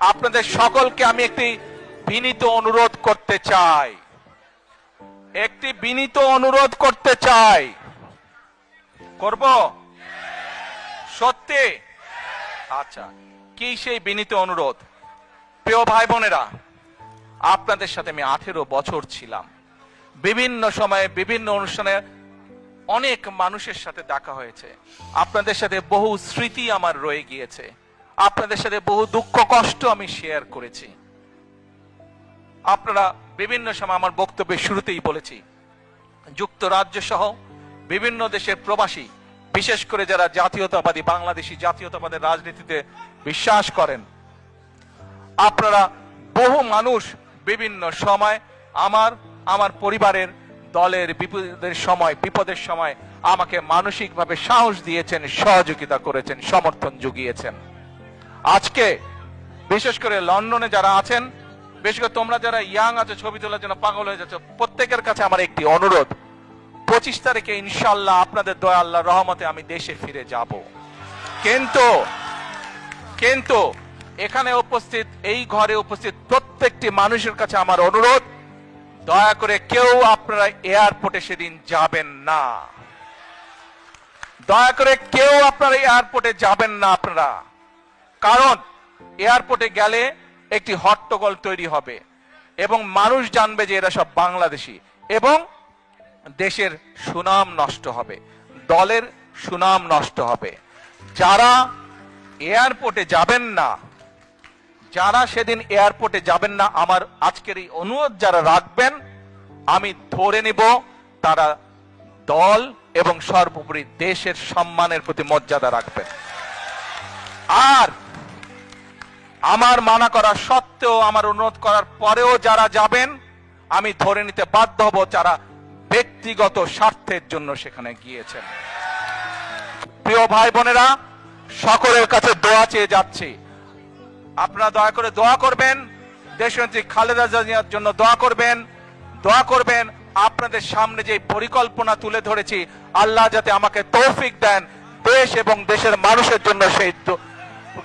আপনাদের সকলকে আমি একটি বিনীত অনুরোধ করতে চাই, করব সত্যি? আচ্ছা, কি সেই বিনীত অনুরোধ? প্রিয় ভাই বোনেরা, আপনাদের সাথে আমি 18 বছর ছিলাম। বিভিন্ন সময়ে বিভিন্ন অনুষ্ঠানে অনেক মানুষের সাথে দেখা হয়েছে। আপনাদের সাথে বহু স্মৃতি আমার রয়ে গিয়েছে। আপনাদের সাথে বহু দুঃখ কষ্ট আমি শেয়ার করেছি। আপনারা বিভিন্ন সময়, আমার বক্তব্যের শুরুতেই বলেছি, যুক্তরাজ্য সহ বিভিন্ন দেশের প্রবাসী, বিশেষ করে যারা জাতীয়তাবাদী, বাংলাদেশি জাতীয়তাবাদের রাজনীতিতে বিশ্বাস করেন, আপনারা বহু মানুষ বিভিন্ন সময় আমার পরিবারের, দলের বিপদের সময় আমাকে মানসিকভাবে সাহস দিয়েছেন, সহযোগিতা করেছেন, সমর্থন জুগিয়েছেন। আজকে বিশেষ করে লন্ডনে যারা আছেন, বিশেষ করে তোমরা যারা ইয়াং আছো, ছবি তোলার জন্য পাগল হয়ে যাচ্ছ, প্রত্যেকের কাছে আমার একটি অনুরোধ, 25 তারিখে ইনশাআল্লাহ আপনাদের দয়া, আল্লাহর রহমতে আমি দেশে ফিরে যাব। কিন্তু এখানে উপস্থিত, এই ঘরে উপস্থিত প্রত্যেকটি মানুষের কাছে আমার অনুরোধ, দয়া করে কেউ আপনারা এয়ারপোর্টে সেদিন যাবেন না। দয়া করে কেউ আপনারা এয়ারপোর্টে যাবেন না আপনারা। কারণ এয়ারপোর্টে গেলে একটি হট্টগোল তৈরি হবে এবং মানুষ জানবে যে এরা সব বাংলাদেশি, এবং দেশের সুনাম নষ্ট হবে, দলের সুনাম নষ্ট হবে। যারা এয়ারপোর্টে যাবেন না, যারা সেদিন এয়ারপোর্টে যাবেন না, আমার আজকের এই অনুরোধ যারা রাখবেন, আমি ধরে নিব তারা দল এবং সর্বোপরি দেশের সম্মানের প্রতি মর্যাদা রাখবেন। আর আমার মানা করা সত্ত্বেও, আমার অনুরোধ করার পরেও যারা যাবেন, আমি ধরে নিতে বাধ্য হব যারা ব্যক্তিগত স্বার্থের জন্য সেখানে গিয়েছেন। প্রিয় ভাই বোনেরা, সকলের কাছে দোয়া চেয়ে যাচ্ছি, আপনারা দয়া করে দোয়া করবেন, দেশনেত্রী খালেদা জিয়ার জন্য দোয়া করবেন। আপনাদের সামনে যে পরিকল্পনা তুলে ধরেছি, আল্লাহ যাতে আমাকে তৌফিক দেন দেশ এবং দেশের মানুষের জন্য সেই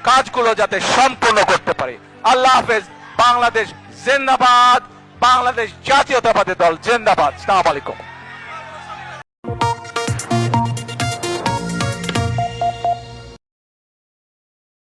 কাজগুলো যাতে সম্পূর্ণ করতে পারি। আল্লাহ হাফেজ। বাংলাদেশ জিন্দাবাদ, বাংলাদেশ জাতীয়তাবাদী দল জিন্দাবাদ। আসসালামু আলাইকুম।